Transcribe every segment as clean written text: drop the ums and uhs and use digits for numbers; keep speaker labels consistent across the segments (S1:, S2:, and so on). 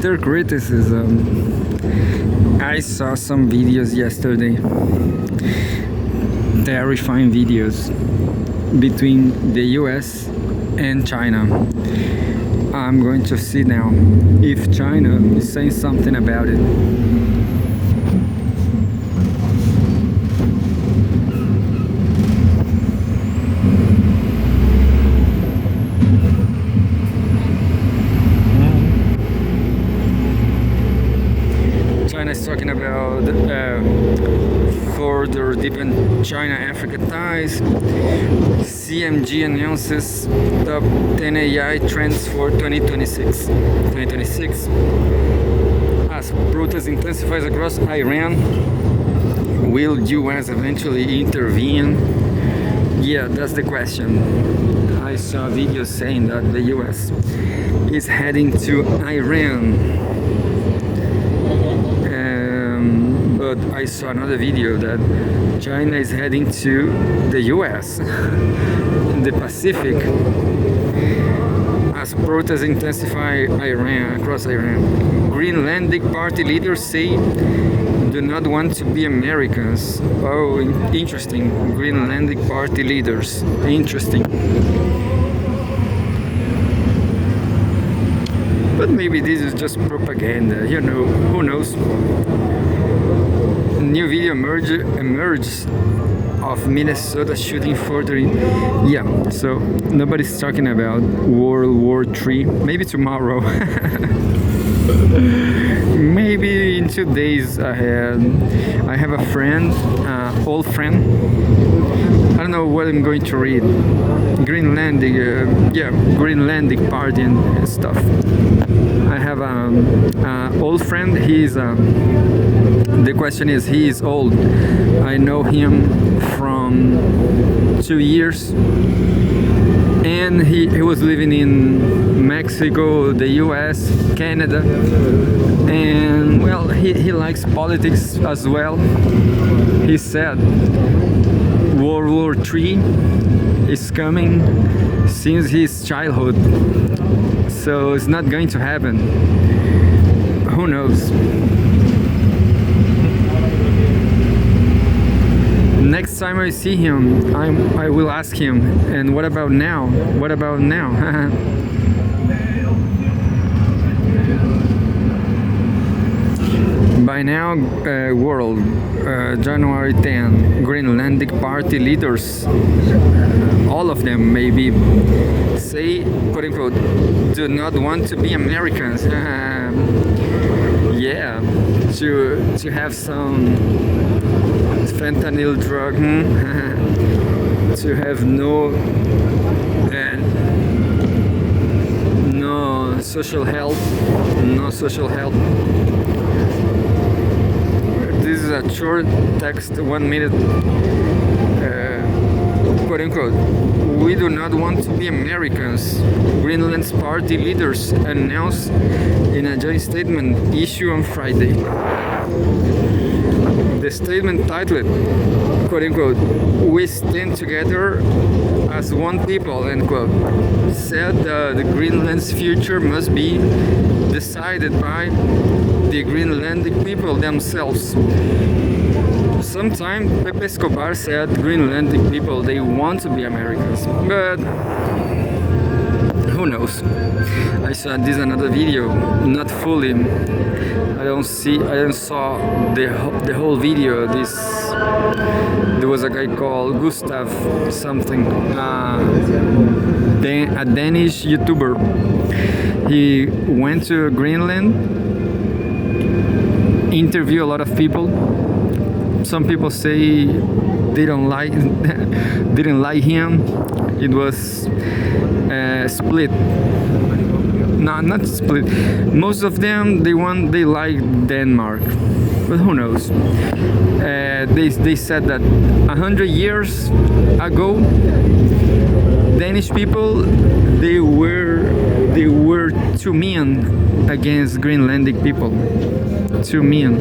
S1: Their criticism. I saw some videos yesterday, terrifying videos between the US and China. I'm going to see now if China is saying something about it. China is talking about further deepen China-Africa ties. CMG announces top 10 AI trends for 2026. As protests intensifies across Iran, will US eventually intervene? Yeah, that's the question. I saw videos saying that the US is heading to Iran. But I saw another video that China is heading to the US in the Pacific as protests intensify across Iran. Greenlandic party leaders say do not want to be Americans. Oh, interesting. Greenlandic party leaders. Interesting. But maybe this is just propaganda, you know, who knows? New video emerged of Minnesota shooting further in. Yeah, so nobody's talking about World War III. Maybe tomorrow. Maybe in 2 days ahead. I have a friend, old friend. I don't know what I'm going to read. Greenlandic, Greenlandic party and stuff. I have an old friend. The question is, he is old. I know him from 2 years, and he was living in Mexico, the US, Canada, and well, he likes politics as well. He said World War III is coming since his childhood, so it's not going to happen. Who knows? Next time I see him, I will ask him, and what about now? What about now? By now, world, January 10, Greenlandic party leaders, all of them maybe, say, quote unquote, do not want to be Americans. Yeah, to have some fentanyl drug, to have no social help, This is a short text, 1 minute, quote unquote. We do not want to be Americans. Greenland's party leaders announced in a joint statement issued on Friday. The statement titled, quote unquote, "We stand together as one people," end quote, said the Greenland's future must be decided by the Greenlandic people themselves. Sometime Pepe Escobar said Greenlandic people, they want to be Americans, but who knows? I saw this another video, not fully. I don't saw the whole video. There was a guy called Gustav something, a Danish YouTuber. He went to Greenland, interviewed a lot of people. Some people say they didn't like him. It was split. No, not split. Most of them they like Denmark, but who knows? They said that 100 years ago, Danish people they were too mean against Greenlandic people. Too mean.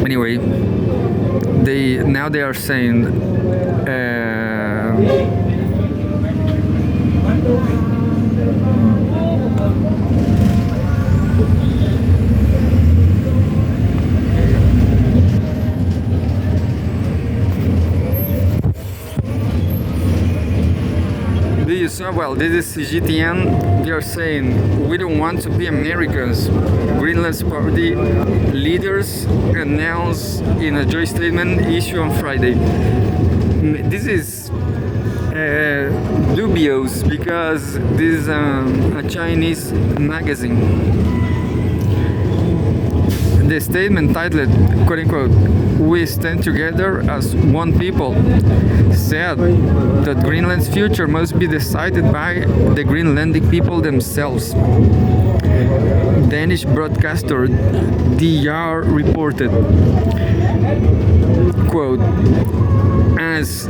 S1: Anyway, now they are saying This is Cgtn. They are saying we don't want to be Americans. Greenland's party leaders announced in a joint statement issued on Friday. This is dubious because this is a Chinese magazine. The statement titled, quote unquote, "We stand together as one people," said that Greenland's future must be decided by the Greenlandic people themselves. Danish broadcaster DR reported, quote, as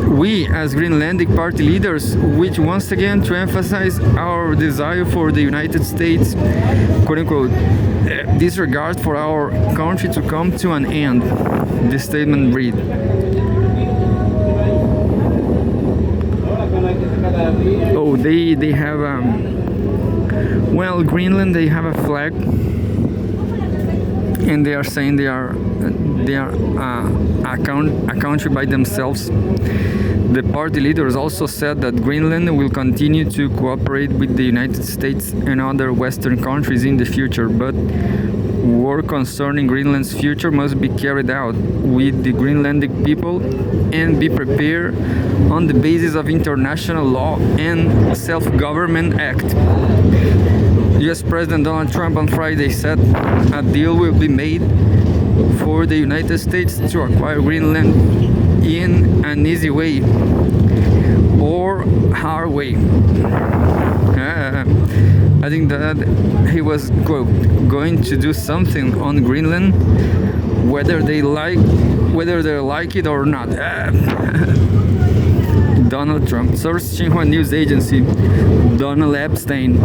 S1: Greenlandic party leaders wish once again to emphasize our desire for the United States, quote unquote, disregard for our country to come to an end, the statement read. Oh, they have Greenland, they have a flag, and they are saying they are a country by themselves. The party leaders also said that Greenland will continue to cooperate with the United States and other Western countries in the future, but work concerning Greenland's future must be carried out with the Greenlandic people and be prepared on the basis of international law and Self-Government Act. US President Donald Trump on Friday said a deal will be made for the United States to acquire Greenland in an easy way or hard way. I think that he was, quote, going to do something on Greenland, whether they like it or not. Donald Trump. Source Xinhua News Agency. Donald Epstein.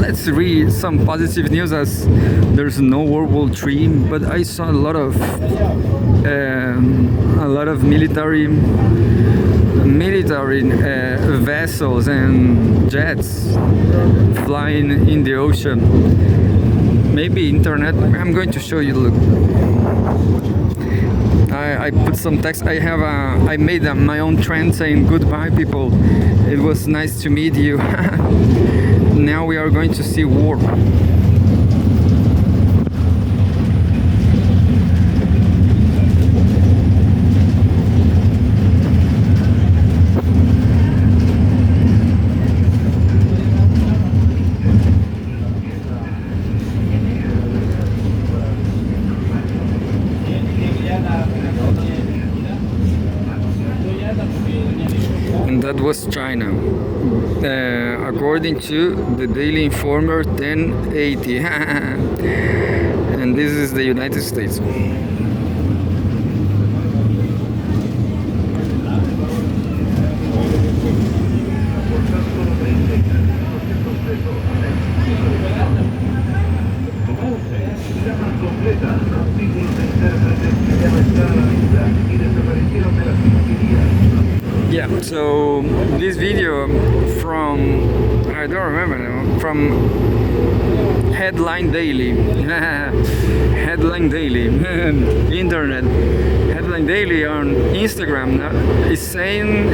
S1: Let's read some positive news, as there's no World War III, but I saw a lot of military vessels and jets flying in the ocean. Maybe internet. I'm going to show you. Look, I put some text. I made my own trend saying goodbye, people. It was nice to meet you. Now we are going to see war. And that was China, according to the Daily Informer 1080. And this is the United States. Yeah, so this video from, I don't remember now, from Headline Daily, Headline Daily, internet, Headline Daily on Instagram is saying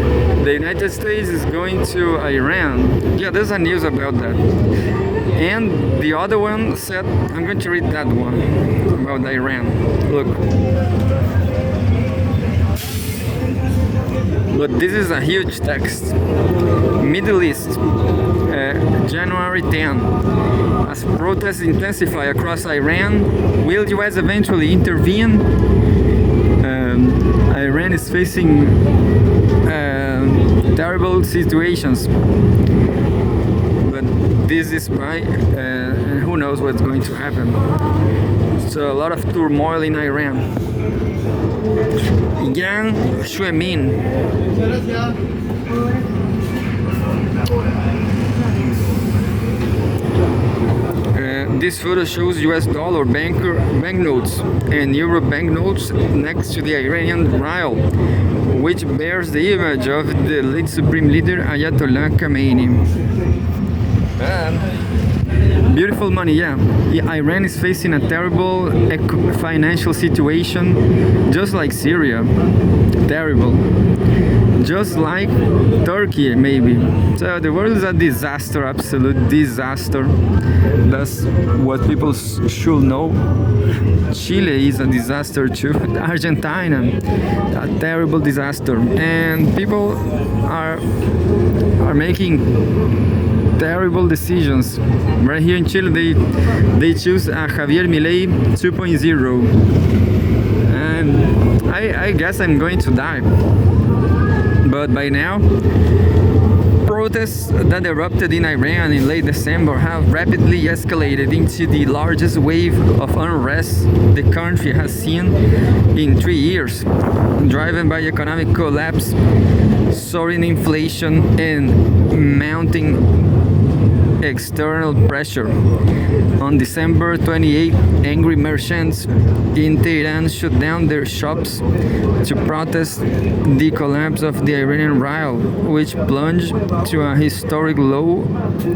S1: the United States is going to Iran. Yeah, there's a news about that. And the other one said, I'm going to read that one about Iran. Look. But this is a huge text. Middle East, January 10. As protests intensify across Iran, will US eventually intervene? Iran is facing terrible situations. But this is why, who knows what's going to happen. So a lot of turmoil in Iran. Yang Xuemin. This photo shows US dollar banknotes and euro banknotes next to the Iranian rial, which bears the image of the late Supreme Leader Ayatollah Khamenei. Beautiful money, yeah. Yeah, Iran is facing a terrible financial situation, just like Syria. Terrible. Just like Turkey, maybe. So the world is a disaster, absolute disaster. That's what people should know. Chile is a disaster too. Argentina, a terrible disaster. And people are making terrible decisions. Right here in Chile, they choose Javier Milei 2.0, and I guess I'm going to die. But by now, protests that erupted in Iran in late December have rapidly escalated into the largest wave of unrest the country has seen in 3 years, driven by economic collapse, soaring inflation, and mounting external pressure. On December 28, angry merchants in Tehran shut down their shops to protest the collapse of the Iranian rial, which plunged to a historic low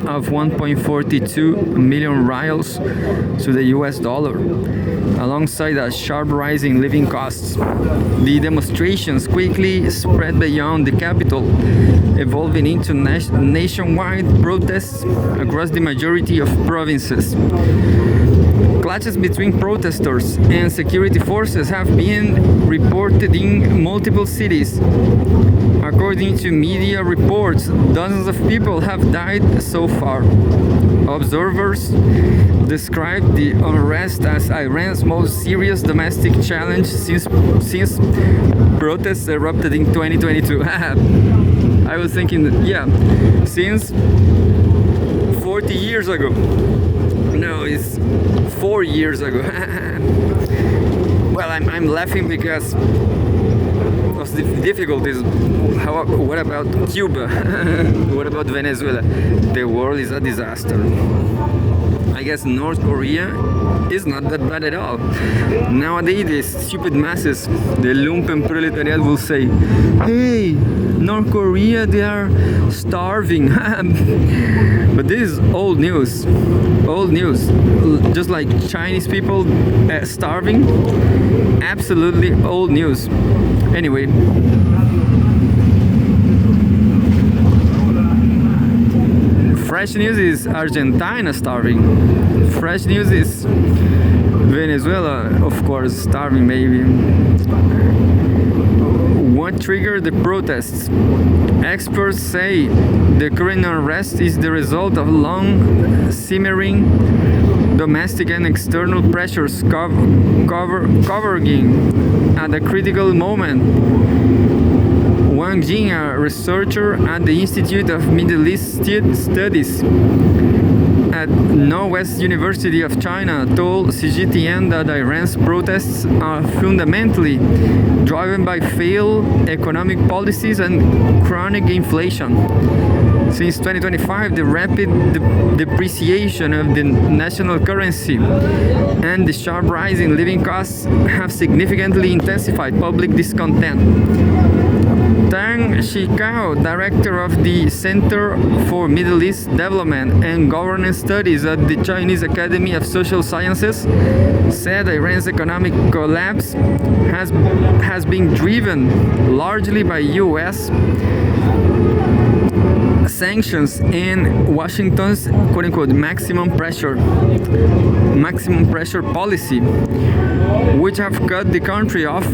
S1: of 1.42 million rials to the US dollar, alongside a sharp rise in living costs. The demonstrations quickly spread beyond the capital, evolving into nationwide protests across the majority of provinces. Clashes between protesters and security forces have been reported in multiple cities. According to media reports, dozens of people have died so far. Observers describe the unrest as Iran's most serious domestic challenge since protests erupted in 2022. I was thinking, yeah, since 40 years ago. No, it's 4 years ago. Well, I'm laughing because of the difficulties. What about Cuba? What about Venezuela? The world is a disaster. I guess North Korea is not that bad at all. Nowadays, the stupid masses, the lumpen proletariat will say, hey, North Korea, they are starving. But this is old news. Old news. Just like Chinese people starving. Absolutely old news. Anyway. Fresh news is Argentina starving. Fresh news is Venezuela, of course, starving maybe. What triggered the protests? Experts say the current unrest is the result of long simmering domestic and external pressures converging at a critical moment. Wang Jing, a researcher at the Institute of Middle East Studies at Northwest University of China, told Cgtn that Iran's protests are fundamentally driven by failed economic policies and chronic inflation. Since 2025, the rapid depreciation of the national currency and the sharp rise in living costs have significantly intensified public discontent. Tang Shikao, director of the Center for Middle East Development and Governance Studies at the Chinese Academy of Social Sciences, said Iran's economic collapse has been driven largely by U.S. sanctions and Washington's quote-unquote maximum pressure policy, which have cut the country off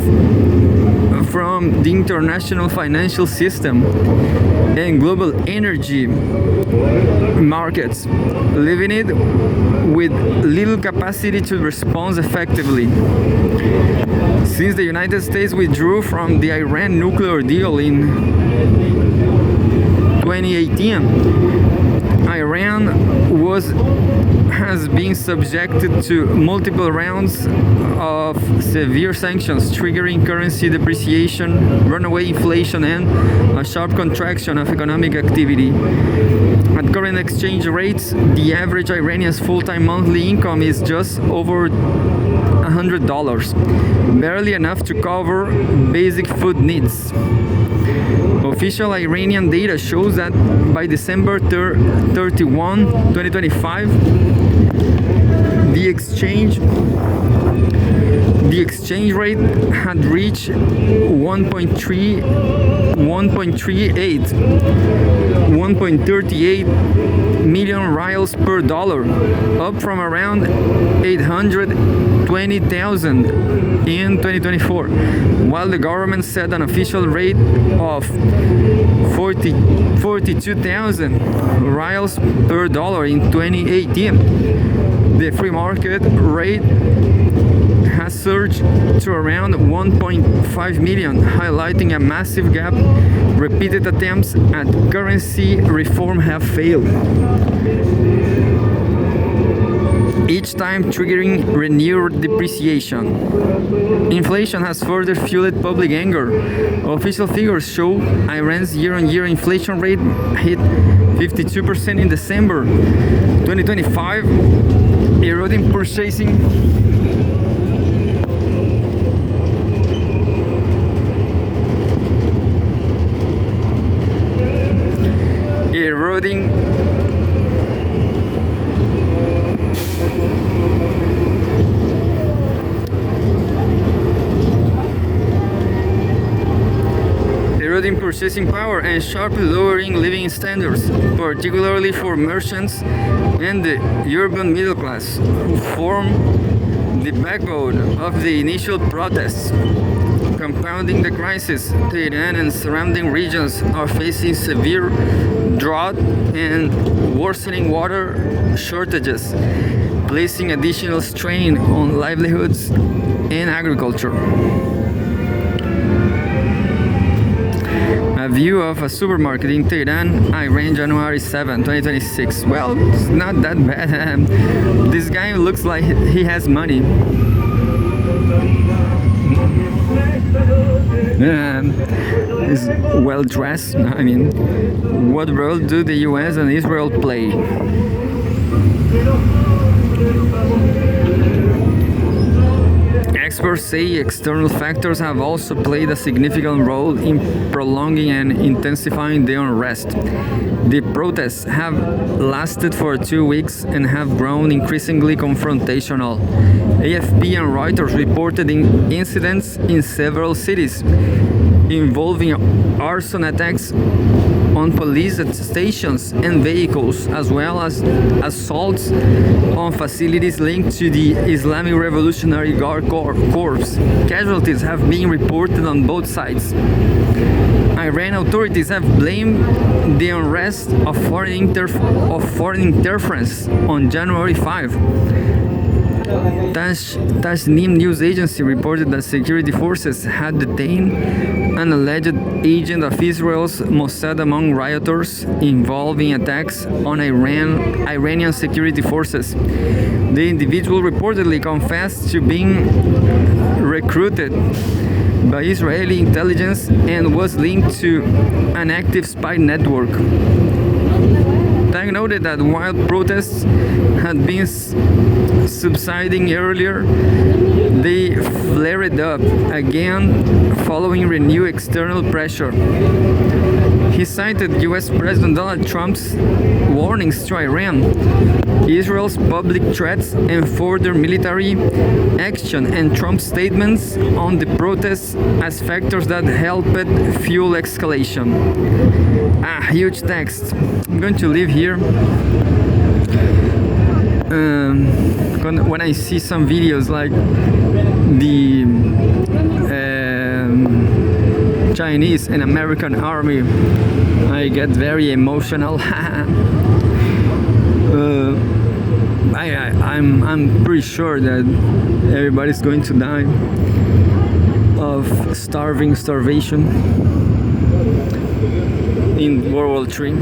S1: from the international financial system and global energy markets, leaving it with little capacity to respond effectively. Since the United States withdrew from the Iran nuclear deal in 2018, Iran has been subjected to multiple rounds of severe sanctions, triggering currency depreciation, runaway inflation, and a sharp contraction of economic activity. At current exchange rates, the average Iranian's full-time monthly income is just over $100, barely enough to cover basic food needs. Official Iranian data shows that by December 31, 2025, the exchange rate had reached 1.38 million rials per dollar, up from around 820,000 in 2024, while the government set an official rate of 42,000 rials per dollar in 2018. The free market rate has surged to around 1.5 million, highlighting a massive gap. Repeated attempts at currency reform have failed, each time triggering renewed depreciation. Inflation has further fueled public anger. Official figures show Iran's year-on-year inflation rate hit 52% in December 2025, eroding purchasing eroding purchasing power and sharply lowering living standards, particularly for merchants and the urban middle class, who form the backbone of the initial protests. Compounding the crisis, Tehran and surrounding regions are facing severe drought and worsening water shortages, placing additional strain on livelihoods and agriculture. A view of a supermarket in Tehran, Iran, January 7, 2026. Well, it's not that bad. This guy looks like he has money. Is well dressed. I mean, what role do the US and Israel play? Experts say external factors have also played a significant role in prolonging and intensifying the unrest. The protests have lasted for 2 weeks and have grown increasingly confrontational. AFP and Reuters reported incidents in several cities involving arson attacks on police stations and vehicles, as well as assaults on facilities linked to the Islamic Revolutionary Guard Corps. Casualties have been reported on both sides. Iran authorities have blamed the unrest of foreign interference on January 5. Tasnim news agency reported that security forces had detained an alleged agent of Israel's Mossad among rioters involving attacks on Iranian security forces. The individual reportedly confessed to being recruited by Israeli intelligence and was linked to an active spy network. Tag noted that while protests had been subsiding earlier, they flared up again following renewed external pressure. He cited US President Donald Trump's warnings to Iran, Israel's public threats and further military action, and Trump's statements on the protests as factors that helped fuel escalation. Huge text. I'm going to leave here. When I see some videos like the Chinese and American army, I get very emotional. I'm pretty sure that everybody's going to die of starvation in World War III.